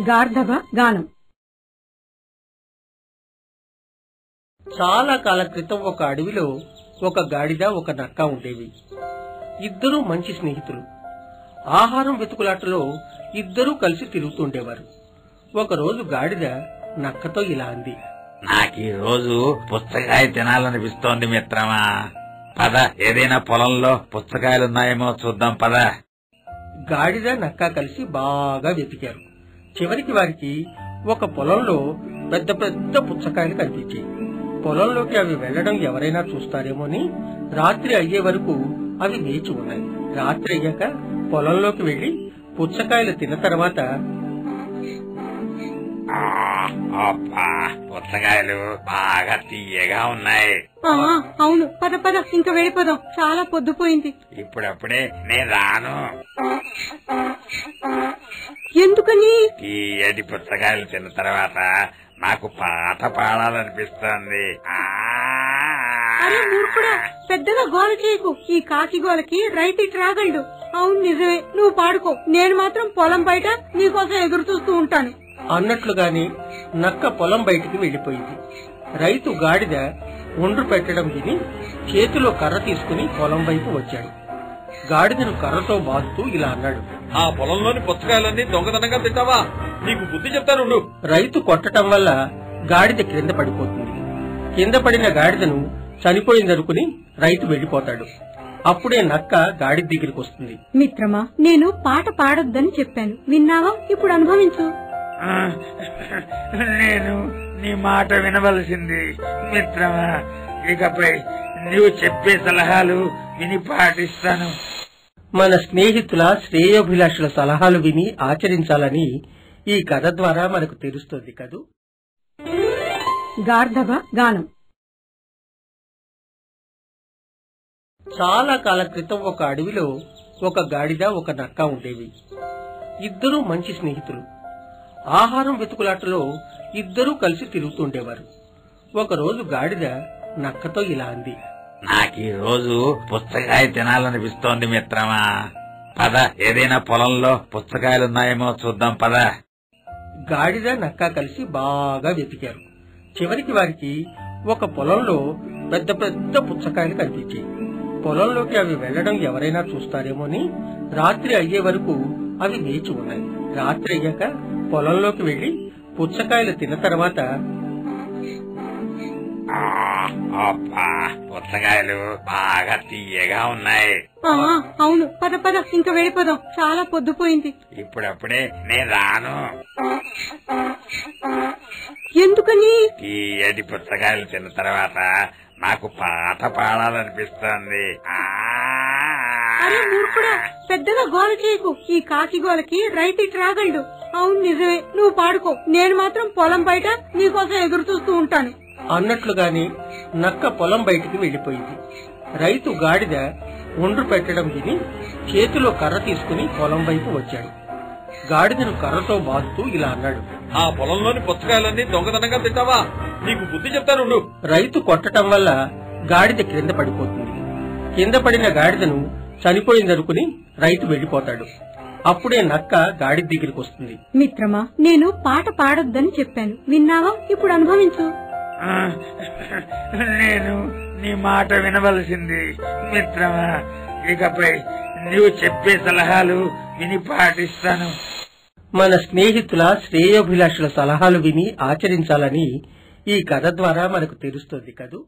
గార్ధబ గానం. చాలా కాలం క్రితం ఒక అడవిలో ఒక గాడిద ఒక నక్క ఉండేవి. ఇద్దరూ మంచి స్నేహితులు. ఆహారం వెతుకులాటలో ఇద్దరూ కలిసి తిరుగుతుండేవారు. ఒకరోజు గాడిద నక్కతో ఇలా అంది, నాకీ రోజు పుచ్చకాయ తినాలనిపిస్తోంది మిత్రమా. పద, ఏదైనా పొలంలో పుచ్చకాయలున్నాయేమో చూద్దాం పద. గాడిద నక్క కలిసి బాగా వెతికారు. చివరికి వారికి ఒక పొలంలో పెద్ద పెద్ద పుచ్చకాయలు కనిపించాయి. పొలంలోకి అవి వెళ్లడం ఎవరైనా చూస్తారేమోని రాత్రి అయ్యే వరకు అవి వేచి ఉన్నాయి. రాత్రి అయ్యాక పొలంలోకి వెళ్లి పుచ్చకాయలు తిన్న తర్వాత, పుచ్చకాయలు బాగా తీయగా ఉన్నాయి. అవును, పద పద ఇంకా వెళ్ళిపోదాం, చాలా పొద్దుపోయింది. ఇప్పుడప్పుడే నేను రాను. ఎందుకని? తీయటి పుచ్చకాయలు తిన్న తర్వాత నాకు పాట పాడాలనిపిస్తోంది. అరే మూర్ఖుడా, పెద్దగా గోల చేయకు. ఈ కాకి గోలకి రైతు ఇటు రాగలడు. అవును నిజమే, నువ్వు పాడుకో, నేను మాత్రం పొలం బయట నీకోసం ఎదురు చూస్తూ ఉంటాను అన్నట్లుగాని నక్క పొలం బయటికి వెళ్లిపోయింది. రైతు గాడిద ఒండ్రు పెట్టడం విని చేతిలో కర్ర తీసుకుని పొలం వైపు వచ్చాడు. గాడిదను కర్రతో బాదుతూ ఇలా అన్నాడు, ఆ పొలంలోని పుచ్చకాయలన్నీ దొంగతనంగా తింటావా? నీకు బుద్ధి చెప్తాను. రైతు కొట్టడం వల్ల గాడిద క్రింద పడిపోతుంది. కింద పడిన గాడిదను చనిపోయిందనుకుని రైతు వెళ్లిపోతాడు. అప్పుడే నక్క గాడిద దగ్గరికి వస్తుంది. మిత్రమా, నేను పాట పాడొద్దని చెప్పాను, విన్నావా? ఇప్పుడు అనుభవించు. నేను నీ మాట వినవలసింది మిత్రమా. ఇకపై నీవు చెప్పే సలహాలు విని పాటిస్తాను. మన స్నేహితుల శ్రేయోభిలాషుల సలహాలు విని ఆచరించాలని ఈ కథ ద్వారా మనకు తెలుస్తుంది కదూ. గార్ధబ గానం. చాలా కాలం క్రితం ఒక అడవిలో ఒక గాడిద ఒక నక్క ఉండేవి. ఇద్దరూ మంచి స్నేహితులు. ఆహారం వెతుకులాటలో ఇద్దరూ కలిసి తిరుగుతుండేవారు. ఒకరోజు గాడిద నక్కతో ఇలా అంది, నాకీ రోజు పుచ్చకాయ తినాలనిపిస్తోంది మిత్రమా. పద, ఏదైనా పొలంలో పుచ్చకాయలున్నాయేమో చూద్దాం పద. గాడిద నక్క కలిసి బాగా వెతికారు. చివరికి వారికి ఒక పొలంలో పెద్ద పెద్ద పుచ్చకాయలు కనిపించాయి. పొలంలోకి అవి వెళ్లడం ఎవరైనా చూస్తారేమోని రాత్రి అయ్యే వరకు అవి వేచి ఉన్నాయి. రాత్రి అయ్యాక పొలంలోకి వెళ్లి పుచ్చకాయలు తిన్న తర్వాత, పుచ్చకాయలు బాగా తీయగా ఉన్నాయి. అవును, పద పద ఇంకా వెళ్ళిపోదాం, చాలా పొద్దుపోయింది. ఇప్పుడప్పుడే నేను రాను. ఎందుకని? తీయటి పుచ్చకాయలు తిన్న తర్వాత నాకు పాట పాడాలనిపిస్తోంది. అరే మూర్ఖుడా, పెద్దగా గోల చేయకు. ఈ కాకి గోలకి రైతు ఇటు రాగలడు. అవును నిజమే, నువ్వు పాడుకో, నేను మాత్రం పొలం బయట నీకోసం ఎదురు చూస్తూ ఉంటాను అన్నట్లుగాని నక్క పొలం బయటికి వెళ్లిపోయింది. రైతు గాడిద ఒండ్రు పెట్టడం విని చేతిలో కర్ర తీసుకుని పొలం వైపు వచ్చాడు. గాడిదను కర్రతో బాదుతూ ఇలా అన్నాడు, ఆ పొలంలోని పుచ్చకాయలన్నీ దొంగతనంగా తింటావా? నీకు బుద్ధి చెప్తాను. రైతు కొట్టడం వల్ల గాడిద క్రింద పడిపోతుంది. కింద పడిన గాడిదను చనిపోయిందనుకుని రైతు వెళ్లిపోతాడు. అప్పుడే నక్క గాడిద దగ్గరికి వస్తుంది. మిత్రమా, నేను పాట పాడొద్దని చెప్పాను, విన్నావా? ఇప్పుడు అనుభవించు. నేను నీ మాట వినవలసింది మిత్రమా. ఇకపై నీవు చెప్పే సలహాలు విని పాటిస్తాను. మన స్నేహితుల శ్రేయోభిలాషుల సలహాలు విని ఆచరించాలని ఈ కథ ద్వారా మనకు తెలుస్తుంది కదూ.